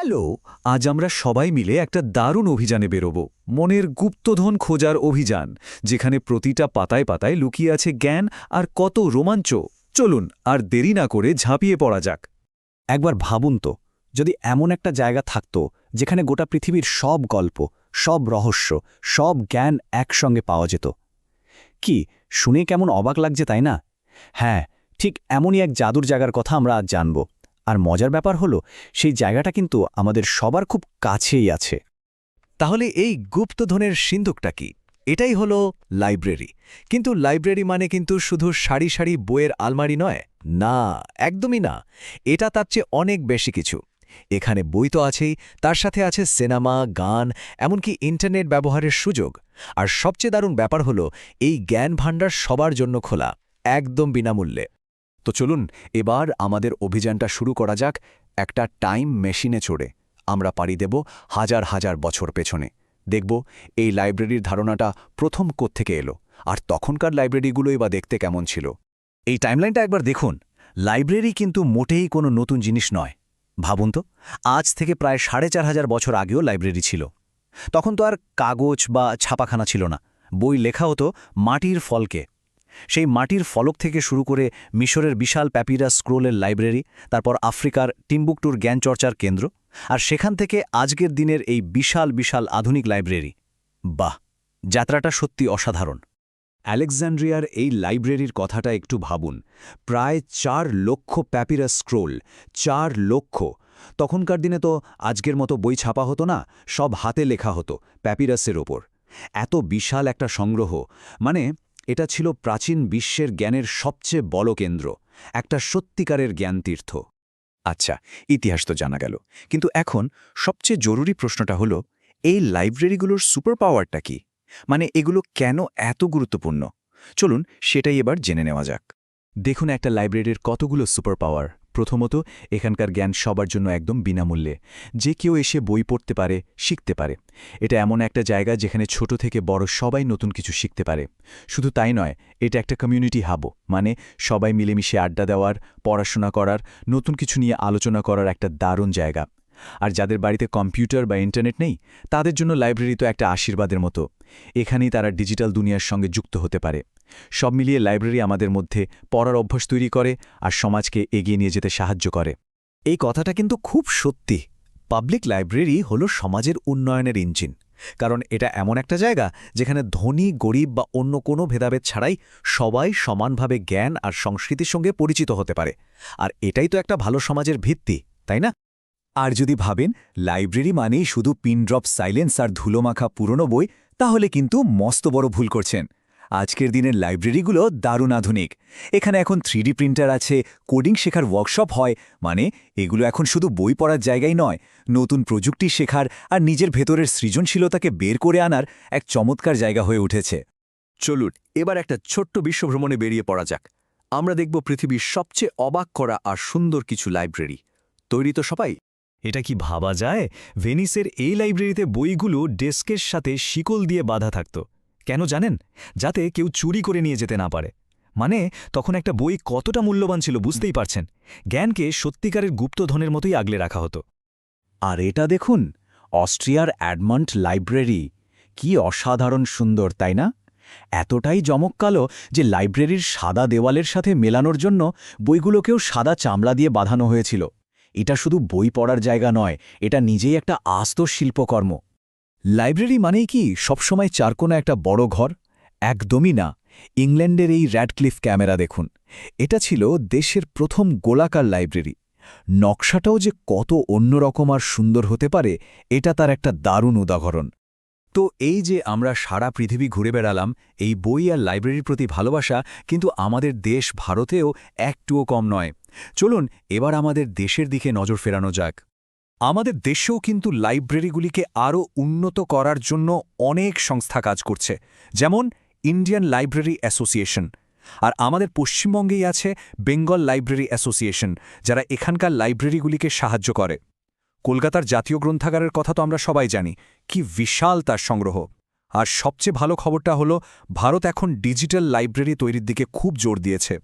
Hello, আজ আমরা সবাই মিলে একটা দারুণ অভিযানে বেরোব। মনের গুপ্তধন খোঁজার অভিযান, যেখানে প্রতিটা পাতায় পাতায় লুকিয়ে আছে জ্ঞান আর কত রোমাঞ্চ। চলুন আর দেরি না করে ঝাঁপিয়ে পড়া যাক। একবার ভাবুন তো, যদি এমন একটা জায়গা থাকত যেখানে গোটা পৃথিবীর সব গল্প, সব রহস্য, সব জ্ঞান একসঙ্গে পাওয়া যেত। কি শুনে কেমন অবাক লাগছে, তাই না? হ্যাঁ, ঠিক এমনই এক জাদুর জায়গার কথা আমরা আজ জানব। আর মজার ব্যাপার হলো, সেই জায়গাটা কিন্তু আমাদের সবার খুব কাছেই আছে। তাহলে এই গুপ্তধনের সিন্ধুকটা কি? এটাই হলো লাইব্রেরি। কিন্তু লাইব্রেরি মানে কিন্তু শুধু সারি সারি বইয়ের আলমারি নয়। না, একদমই না। এটা তার চেয়ে অনেক বেশি কিছু। এখানে বই তো আছেই, তার সাথে আছে সিনেমা, গান, এমনকি ইন্টারনেট ব্যবহারের সুযোগ। আর সবচেয়ে দারুণ ব্যাপার হলো, এই জ্ঞান ভাণ্ডার সবার জন্য খোলা, একদম বিনামূল্যে। তো চলুন এবার আমাদের অভিযানটা শুরু করা যাক। একটা টাইম মেশিনে চড়ে আমরা পাড়ি দেব হাজার হাজার বছর পেছনে। দেখব এই লাইব্রেরির ধারণাটা প্রথম কোত্থেকে এলো, আর তখনকার লাইব্রেরিগুলোই বা দেখতে কেমন ছিল। এই টাইমলাইনটা একবার দেখুন। লাইব্রেরি কিন্তু মোটেই কোনো নতুন জিনিস নয়। ভাবুন তো, আজ থেকে প্রায় ৪,৫০০ বছর আগেও লাইব্রেরি ছিল। তখন তো আর কাগজ বা ছাপাখানা ছিল না, বই লেখা হতো মাটির ফলকে। সেই মাটির ফলক থেকে শুরু করে মিশরের বিশাল প্যাপিরাস স্ক্রোলের লাইব্রেরি, তারপর আফ্রিকার টিম্বুকটুর জ্ঞানচর্চার কেন্দ্র, আর সেখান থেকে আজকের দিনের এই বিশাল বিশাল আধুনিক লাইব্রেরি। বাহ, যাত্রাটা সত্যি অসাধারণ। আলেকজান্ড্রিয়ার এই লাইব্রেরির কথাটা একটু ভাবুন। প্রায় ৪ লক্ষ প্যাপিরাস স্ক্রোল, ৪ লক্ষ। তখনকার দিনে তো আজকের মতো বই ছাপা হতো না, সব হাতে লেখা হতো প্যাপিরাসের ওপর। এত বিশাল একটা সংগ্রহ, মানে এটা ছিল প্রাচীন বিশ্বের জ্ঞানের সবচেয়ে বড় কেন্দ্র, একটা সত্যিকারের জ্ঞানতীর্থ। আচ্ছা, ইতিহাস তো জানা গেল, কিন্তু এখন সবচেয়ে জরুরি প্রশ্নটা হলো, এই লাইব্রেরিগুলোর সুপার পাওয়ারটা কি? মানে এগুলো কেন এত গুরুত্বপূর্ণ? চলুন সেটাই এবার জেনে নেওয়া যাক। দেখুন একটা লাইব্রেরির কতগুলো সুপার পাওয়ার। প্রথমত, এখানকার জ্ঞান সবার জন্য একদম বিনামূল্যে। যে কেউ এসে বই পড়তে পারে, শিখতে পারে। এটা এমন একটা জায়গা যেখানে ছোট থেকে বড় সবাই নতুন কিছু শিখতে পারে। শুধু তাই নয়, এটা একটা কমিউনিটি হাবও, মানে সবাই মিলেমিশে আড্ডা দেওয়ার, পড়াশোনা করার, নতুন কিছু নিয়ে আলোচনা করার একটা দারুণ জায়গা। আর যাদের বাড়িতে কম্পিউটার বা ইন্টারনেট নেই, তাদের জন্য লাইব্রেরি তো একটা আশীর্বাদের মতো। এখানেই তারা ডিজিটাল দুনিয়ার সঙ্গে যুক্ত হতে পারে। সব মিলিয়ে লাইব্রেরি আমাদের মধ্যে পড়ার অভ্যাস তৈরি করে আর সমাজকে এগিয়ে নিয়ে যেতে সাহায্য করে। এই কথাটা কিন্তু খুব সত্যি। পাবলিক লাইব্রেরি হলো সমাজের উন্নয়নের ইঞ্জিন। কারণ এটা এমন একটা জায়গা যেখানে ধনী, গরিব বা অন্য কোনো ভেদাভেদ ছাড়াই সবাই সমানভাবে জ্ঞান আর সংস্কৃতির সঙ্গে পরিচিত হতে পারে। আর এটাই তো একটা ভালো সমাজের ভিত্তি, তাই না? আর যদি ভাবেন লাইব্রেরি মানেই শুধু পিন ড্রপ সাইলেন্স আর ধুলোমাখা পুরনো বই, তাহলে কিন্তু মস্ত বড় ভুল করছেন। আজকের দিনের লাইব্রেরিগুলো দারুণ আধুনিক। এখানে এখন 3D প্রিন্টার আছে, কোডিং শেখার ওয়ার্কশপ হয়। মানে এগুলো এখন শুধু বই পড়ার জায়গাই নয়, নতুন প্রযুক্তি শেখার আর নিজের ভেতরের সৃজনশীলতাকে বের করে আনার এক চমৎকার জায়গা হয়ে উঠেছে। চলুন এবার একটা ছোট্ট বিশ্বভ্রমণে বেরিয়ে পড়া যাক। আমরা দেখব পৃথিবীর সবচেয়ে অবাক করা আর সুন্দর কিছু লাইব্রেরি। তৈরি তো সবাই? এটা কি ভাবা যায়? ভেনিসের এই লাইব্রেরিতে বইগুলো ডেস্কের সাথে শিকল দিয়ে বাঁধা থাকত। কেন জানেন? যাতে কেউ চুরি করে নিয়ে যেতে না পারে। মানে তখন একটা বই কতটা মূল্যবান ছিল বুঝতেই পারছেন। জ্ঞানকে সত্যিকারের গুপ্তধনের মতোই আগলে রাখা হতো। আর এটা দেখুন, অস্ট্রিয়ার অ্যাডমন্ট লাইব্রেরি। কি অসাধারণ সুন্দর, তাই না? এতটাই জমক্কালো যে লাইব্রেরির সাদা দেওয়ালের সাথে মেলানোর জন্য বইগুলোকেও সাদা চামড়া দিয়ে বাঁধানো হয়েছিল। এটা শুধু বই পড়ার জায়গা নয়, এটা নিজেই একটা আস্ত শিল্পকর্ম। লাইব্রেরি মানেই কি সবসময় চারকোনা একটা বড় ঘর? একদমই না। ইংল্যান্ডের এই র্যাডক্লিফ ক্যামেরা দেখুন। এটা ছিল দেশের প্রথম গোলাকার লাইব্রেরি। নকশাটাও যে কত অন্যরকম আর সুন্দর হতে পারে, এটা তার একটা দারুণ উদাহরণ। তো এই যে আমরা সারা পৃথিবী ঘুরে বেড়ালাম, এই বই আর লাইব্রেরির প্রতি ভালোবাসা কিন্তু আমাদের দেশ ভারতেও একটুও কম নয়। চলুন এবার আমাদের দেশের দিকে নজর ফেরানো যাক। আমাদের দেশেও কিন্তু লাইব্রেরিগুলিকে আরও উন্নত করার জন্য অনেক সংস্থা কাজ করছে, যেমন ইন্ডিয়ান লাইব্রেরি অ্যাসোসিয়েশন। আর আমাদের পশ্চিমবঙ্গেই আছে বেঙ্গল লাইব্রেরি অ্যাসোসিয়েশন, যারা এখানকার লাইব্রেরিগুলিকে সাহায্য করে। কলকাতার জাতীয় গ্রন্থাগারের কথা তো আমরা সবাই জানি, কি বিশাল তার সংগ্রহ। আর সবচেয়ে ভালো খবরটা হলো, ভারত এখন ডিজিটাল লাইব্রেরি তৈরির দিকে খুব জোর দিয়েছে।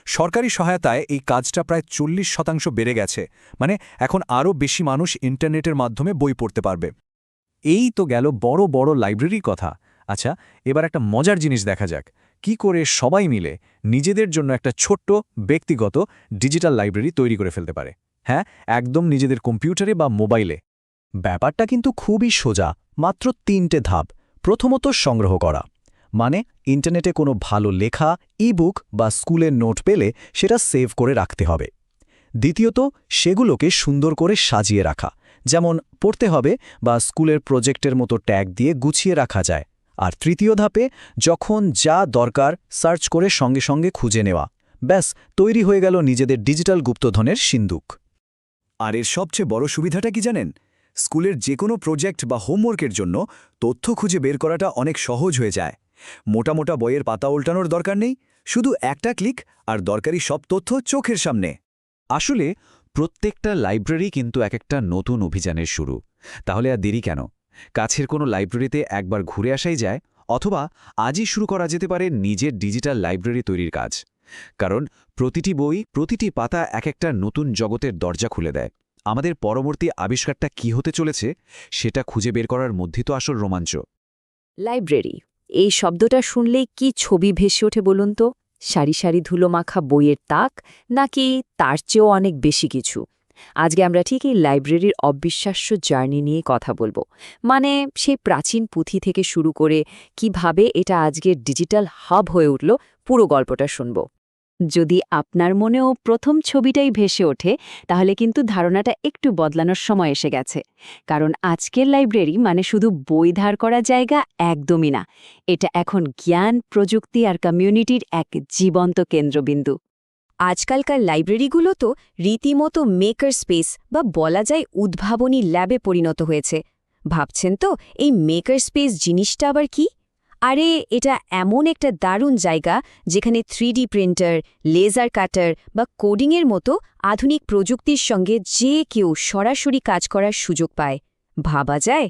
সরকারি সহায়তায় এই কাজটা প্রায় 40% বেড়ে গেছে, মানে এখন আরও বেশি মানুষ ইন্টারনেটের মাধ্যমে বই পড়তে পারবে। এই তো গেল বড় বড় লাইব্রেরির কথা। আচ্ছা, এবার একটা মজার জিনিস দেখা যাক, কি করে সবাই মিলে নিজেদের জন্য একটা ছোট্ট ব্যক্তিগত ডিজিটাল লাইব্রেরি তৈরি করে ফেলতে পারে। হ্যাঁ, একদম নিজেদের কম্পিউটারে বা মোবাইলে। ব্যাপারটা কিন্তু খুবই সোজা, মাত্র 3টে ধাপ। প্রথমত সংগ্রহ করা, মানে ইন্টারনেটে কোনো ভালো লেখা, ইবুক বা স্কুলের নোট পেলে সেটা সেভ করে রাখতে হবে। দ্বিতীয়ত সেগুলোকে সুন্দর করে সাজিয়ে রাখা, যেমন পড়তে হবে বা স্কুলের প্রজেক্টের মতো ট্যাগ দিয়ে গুছিয়ে রাখা যায়। আর তৃতীয় ধাপে যখন যা দরকার সার্চ করে সঙ্গে সঙ্গে খুঁজে নেওয়া। ব্যাস, তৈরি হয়ে গেল নিজেদের ডিজিটাল গুপ্তধনের সিন্দুক। আর এর সবচেয়ে বড় সুবিধাটা কি জানেন? স্কুলের যে কোনো প্রজেক্ট বা হোমওয়ার্কের জন্য তথ্য খুঁজে বের করাটা অনেক সহজ হয়ে যায়। মোটা মোটা বইয়ের পাতা উল্টানোর দরকার নেই, শুধু একটা ক্লিক আর দরকারি সব তথ্য চোখের সামনে। আসলে প্রত্যেকটা লাইব্রেরি কিন্তু একটা নতুন অভিযানের শুরু। তাহলে আর দেরি কেন? কাছের কোনো লাইব্রেরিতে একবার ঘুরে আসাই যায়, অথবা আজই শুরু করা যেতে পারে নিজের ডিজিটাল লাইব্রেরি তৈরির কাজ। কারণ প্রতিটি বই, প্রতিটি পাতা একটা নতুন জগতের দরজা খুলে দেয়। আমাদের পরবর্তী আবিষ্কারটা কি হতে চলেছে সেটা খুঁজে বের করার মধ্যেই তো আসল রোমাঞ্চ। লাইব্রেরি, এই শব্দটা শুনলেই কি ছবি ভেসে ওঠে বলুন তো? সারি সারি ধুলোমাখা বইয়ের তাক, নাকি তার চেয়েও অনেক বেশি কিছু? আজকে আমরা ঠিক এই লাইব্রেরির অবিশ্বাস্য জার্নি নিয়ে কথা বলবো। মানে সেই প্রাচীন পুঁথি থেকে শুরু করে কিভাবে এটা আজকের ডিজিটাল হাব হয়ে উঠল, পুরো গল্পটা শুনব। যদি আপনার মনেও প্রথম ছবিটাই ভেসে ওঠে, তাহলে কিন্তু ধারণাটা একটু বদলানোর সময় এসে গেছে। কারণ আজকের লাইব্রেরি মানে শুধু বই ধার করা জায়গা একদমই না, এটা এখন জ্ঞান, প্রযুক্তি আর কমিউনিটির এক জীবন্ত কেন্দ্রবিন্দু। আজকালকার লাইব্রেরিগুলো তো রীতিমতো মেকার স্পেস বা বলা যায় উদ্ভাবনী ল্যাবে পরিণত হয়েছে। ভাবছেন তো এই মেকার স্পেস জিনিসটা আবার কি? আরে এটা এমন একটা দারুণ জায়গা যেখানে 3D প্রিন্টার, লেজার কাটার বা কোডিংয়ের মতো আধুনিক প্রযুক্তির সঙ্গে যে কেউ সরাসরি কাজ করার সুযোগ পায়। ভাবা যায়?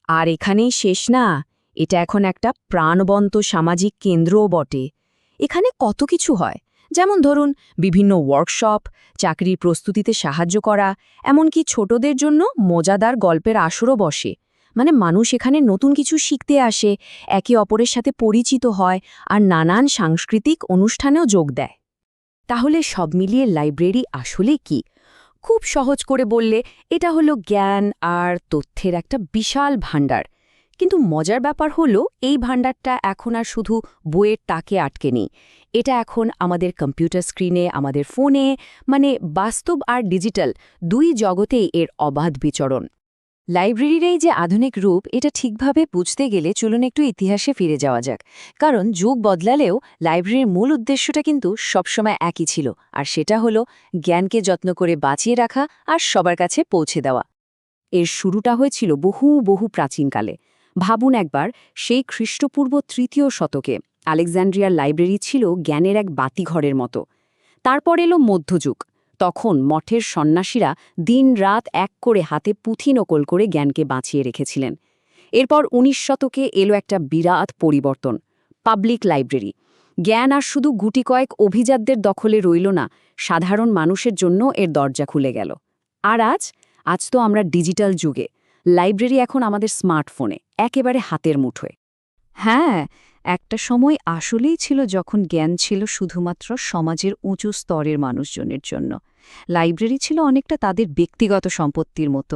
আর এখানেই শেষ না, এটা এখন একটা প্রাণবন্ত সামাজিক কেন্দ্রও বটে। এখানে কত কিছু হয়, যেমন ধরুন বিভিন্ন ওয়ার্কশপ, চাকরির প্রস্তুতিতে সাহায্য করা, এমনকি ছোটদের জন্য মজাদার গল্পের আসরও বসে। মানে মানুষ এখানে নতুন কিছু শিখতে আসে, একে অপরের সাথে পরিচিত হয় আর নানান সাংস্কৃতিক অনুষ্ঠানেও যোগ দেয়। তাহলে সব মিলিয়ে লাইব্রেরি আসলে কি? খুব সহজ করে বললে এটা হলো জ্ঞান আর তথ্যের একটা বিশাল ভাণ্ডার। কিন্তু মজার ব্যাপার হলো এই ভাণ্ডারটা এখন আর শুধু বইয়ের তাকে আটকে নেই। এটা এখন আমাদের কম্পিউটার স্ক্রিনে, আমাদের ফোনে, মানে বাস্তব আর ডিজিটাল দুই জগতেই এর অবাধ বিচরণ। লাইব্রেরির এই যে আধুনিক রূপ, এটা ঠিকভাবে বুঝতে গেলে চলুন একটু ইতিহাসে ফিরে যাওয়া যাক। কারণ যুগ বদলালেও লাইব্রেরির মূল উদ্দেশ্যটা কিন্তু সবসময় একই ছিল, আর সেটা হলো জ্ঞানকে যত্ন করে বাঁচিয়ে রাখা আর সবার কাছে পৌঁছে দেওয়া। এর শুরুটা হয়েছিল বহু প্রাচীনকালে। ভাবুন একবার, সেই খ্রিস্টপূর্ব 3য় শতকে আলেকজান্ড্রিয়ার লাইব্রেরি ছিল জ্ঞানের এক বাতিঘরের মতো। তারপর এলো মধ্যযুগ। তখন মঠের সন্ন্যাসীরা দিনরাত এক করে হাতে পুঁথি নকল করে জ্ঞানকে বাঁচিয়ে রেখেছিলেন। এরপর 19 শতকে এলো একটা বিরাট পরিবর্তন, পাবলিক লাইব্রেরি। জ্ঞান আর শুধু গুটি কয়েক অভিজাতদের দখলে রইল না, সাধারণ মানুষের জন্য এর দরজা খুলে গেল। আর আজ তো আমরা ডিজিটাল যুগে। লাইব্রেরি এখন আমাদের স্মার্টফোনে, একেবারে হাতের মুঠোয়। হ্যাঁ, একটা সময় আসলেই ছিল যখন জ্ঞান ছিল শুধুমাত্র সমাজের উঁচু স্তরের মানুষজনের জন্য। লাইব্রেরি ছিল অনেকটা তাদের ব্যক্তিগত সম্পত্তির মতো।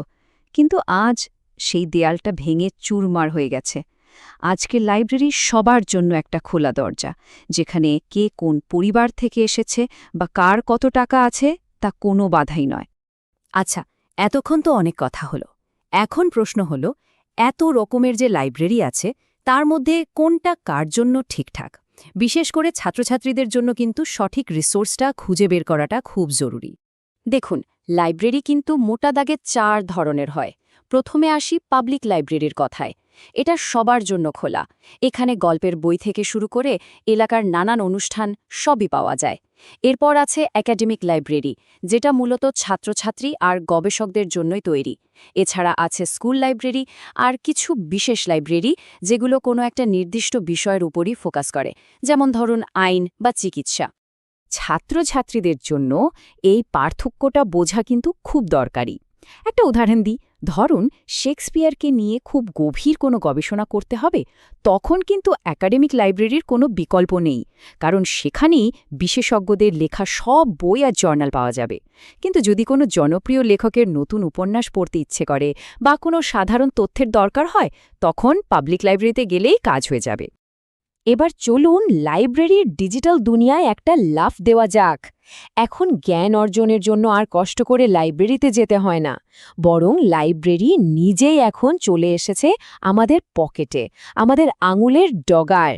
কিন্তু আজ সেই দেয়ালটা ভেঙে চুরমার হয়ে গেছে। আজকের লাইব্রেরি সবার জন্য একটা খোলা দরজা, যেখানে কে কোন পরিবার থেকে এসেছে বা কার কত টাকা আছে তা কোনো বাধাই নয়। আচ্ছা, এতক্ষণ তো অনেক কথা হলো। এখন প্রশ্ন হলো, এত রকমের যে লাইব্রেরি আছে তার মধ্যে কোনটা কার জন্য ঠিকঠাক? বিশেষ করে ছাত্রছাত্রীদের জন্য কিন্তু সঠিক রিসোর্সটা খুঁজে বের করাটা খুব জরুরি। দেখুন, লাইব্রেরি কিন্তু মোটা দাগে 4 ধরনের হয়। প্রথমে আসি পাবলিক লাইব্রেরির কথায়। এটা সবার জন্য খোলা। এখানে গল্পের বই থেকে শুরু করে এলাকার নানান অনুষ্ঠান সবই পাওয়া যায়। এরপর আছে একাডেমিক লাইব্রেরি, যেটা মূলত ছাত্রছাত্রী আর গবেষকদের জন্যই তৈরি। এছাড়া আছে স্কুল লাইব্রেরি আর কিছু বিশেষ লাইব্রেরি, যেগুলো কোনো একটা নির্দিষ্ট বিষয়ের উপরই ফোকাস করে, যেমন ধরুন আইন বা চিকিৎসা। ছাত্রছাত্রীদের জন্য এই পার্থক্যটা বোঝা কিন্তু খুব দরকারি। একটা উদাহরণ দিই, ধরুন শেক্সপিয়ারকে নিয়ে খুব গভীর কোনো গবেষণা করতে হবে, তখন কিন্তু একাডেমিক লাইব্রেরির কোনো বিকল্প নেই, কারণ সেখানেই বিশেষজ্ঞদের লেখা সব বই আর জার্নাল পাওয়া যাবে। কিন্তু যদি কোনো জনপ্রিয় লেখকের নতুন উপন্যাস পড়তে ইচ্ছে করে বা কোনো সাধারণ তথ্যের দরকার হয়, তখন পাবলিক লাইব্রেরিতে গেলেই কাজ হয়ে যাবে। এবার চলুন লাইব্রেরির ডিজিটাল দুনিয়ায় একটা লাফ দেওয়া যাক। এখন জ্ঞান অর্জনের জন্য আর কষ্ট করে লাইব্রেরিতে যেতে হয় না, বরং লাইব্রেরি নিজেই এখন চলে এসেছে আমাদের পকেটে, আমাদের আঙুলের ডগায়।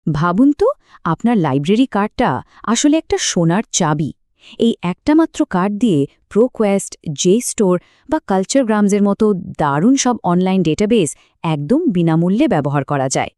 ভাবুন তো, আপনার লাইব্রেরি কার্ডটা আসলে একটা সোনার চাবি। এই একটা মাত্র কার্ড দিয়ে প্রোকোয়েস্ট, JSTOR বা কালচারগ্রামসের মতো দারুণ সব অনলাইন ডেটাবেস একদম বিনামূল্যে ব্যবহার করা যায়।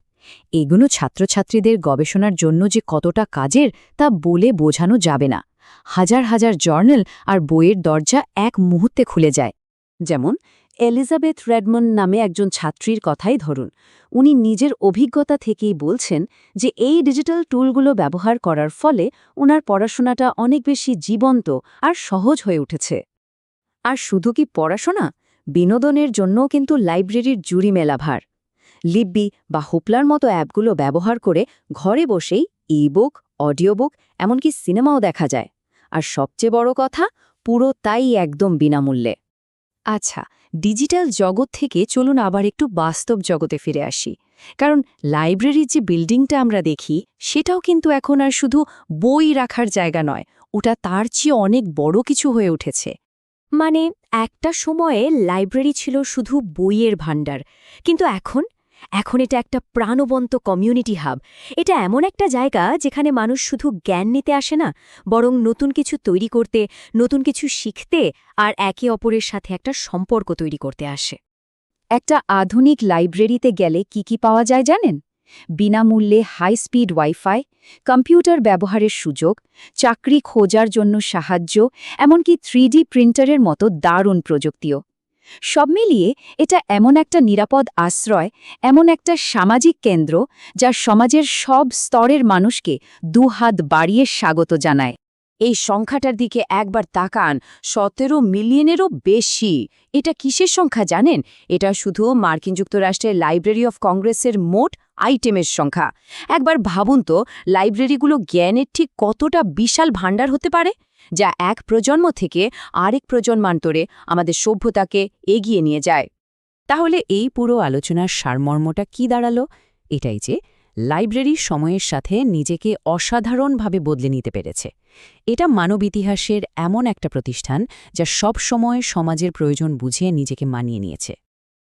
এগুলো ছাত্রছাত্রীদের গবেষণার জন্য যে কতটা কাজের তা বলে বোঝানো যাবে না। হাজার হাজার জার্নাল আর বইয়ের দরজা এক মুহূর্তে খুলে যায়। যেমন এলিজাবেথ রেডমন্ড নামে একজন ছাত্রীর কথাই ধরুন। উনি নিজের অভিজ্ঞতা থেকেই বলছেন যে এই ডিজিটাল টুলগুলো ব্যবহার করার ফলে ওনার পড়াশোনাটা অনেক বেশি জীবন্ত আর সহজ হয়ে উঠেছে। আর শুধু কি পড়াশোনা, বিনোদনের জন্যও কিন্তু লাইব্রেরির জুড়ি মেলা ভার। লিব্বি বা হোপলার মতো অ্যাপগুলো ব্যবহার করে ঘরে বসেই ই-বুক, অডিও বুক, এমনকি সিনেমাও দেখা যায়। আর সবচেয়ে বড় কথা, পুরো তাই একদম বিনামূল্যে। আচ্ছা, ডিজিটাল জগৎ থেকে চলুন আবার একটু বাস্তব জগতে ফিরে আসি। কারণ লাইব্রেরির যে বিল্ডিংটা আমরা দেখি, সেটাও কিন্তু এখন আর শুধু বই রাখার জায়গা নয়, ওটা তার চেয়ে অনেক বড় কিছু হয়ে উঠেছে। মানে একটা সময়ে লাইব্রেরি ছিল শুধু বইয়ের ভাণ্ডার, কিন্তু এখন এটা একটা প্রাণবন্ত কমিউনিটি হাব। এটা এমন একটা জায়গা যেখানে মানুষ শুধু জ্ঞান নিতে আসে না, বরং নতুন কিছু তৈরি করতে, নতুন কিছু শিখতে আর একে অপরের সাথে একটা সম্পর্ক তৈরি করতে আসে। একটা আধুনিক লাইব্রেরিতে গেলে কি পাওয়া যায় জানেন? বিনামূল্যে হাই স্পিড ওয়াইফাই, কম্পিউটার ব্যবহারের সুযোগ, চাকরি খোঁজার জন্য সাহায্য, এমনকি 3D প্রিন্টারের মতো দারুণ প্রযুক্তিও। সব মিলিয়ে এটা এমন একটা নিরাপদ আশ্রয়, এমন একটা সামাজিক কেন্দ্র যা সমাজের সব স্তরের মানুষকে দুহাত বাড়িয়ে স্বাগত জানায়। এই সংখ্যাটার দিকে একবার তাকান, 17 মিলিয়নেরও বেশি। এটা কিসের সংখ্যা জানেন? এটা শুধু মার্কিন যুক্তরাষ্ট্রের লাইব্রেরি অফ কংগ্রেসের মোট আইটেমের সংখ্যা। একবার ভাবুন তো, লাইব্রেরিগুলো জ্ঞানের ঠিক কতটা বিশাল ভাণ্ডার হতে পারে, যা এক প্রজন্ম থেকে আরেক প্রজন্মান্তরে আমাদের সভ্যতাকে এগিয়ে নিয়ে যায়। তাহলে এই পুরো আলোচনার সারমর্মটা কি দাঁড়ালো? এটাই যে লাইব্রেরি সময়ের সাথে নিজেকে অসাধারণভাবে বদলে নিতে পেরেছে। এটা মানব ইতিহাসের এমন একটা প্রতিষ্ঠান যা সব সময় সমাজের প্রয়োজন বুঝে নিজেকে মানিয়ে নিয়েছে।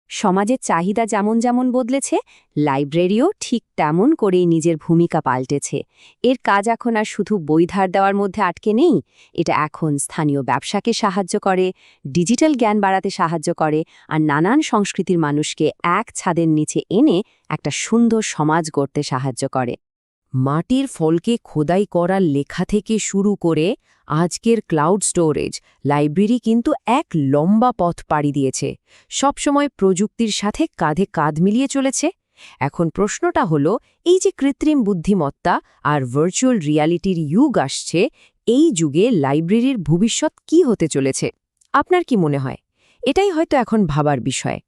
সমাজের চাহিদা যেমন যেমন বদলেছে, লাইব্রেরিও ঠিক তেমন করেই নিজের ভূমিকা পাল্টেছে। এর কাজ এখন আর শুধু বই ধার দেওয়ার মধ্যে আটকে নেই, এটা এখন স্থানীয় ব্যবসাকে সাহায্য করে, ডিজিটাল জ্ঞান বাড়াতে সাহায্য করে, আর নানান সংস্কৃতির মানুষকে এক ছাদের নিচে এনে একটা সুন্দর সমাজ গড়তে সাহায্য করে। মাটির ফলকে খোদাই করার লেখা থেকে শুরু করে আজকের ক্লাউড স্টোরেজ, লাইব্রেরি কিন্তু এক লম্বা পথ পাড়ি দিয়েছে, সবসময় প্রযুক্তির সাথে কাঁধে কাঁধ মিলিয়ে চলেছে। এখন প্রশ্নটা হলো, এই যে কৃত্রিম বুদ্ধিমত্তা আর ভার্চুয়াল রিয়ালিটির যুগ আসছে, এই যুগে লাইব্রেরির ভবিষ্যৎ কি হতে চলেছে? আপনার কি মনে হয়? এটাই হয়তো এখন ভাবার বিষয়।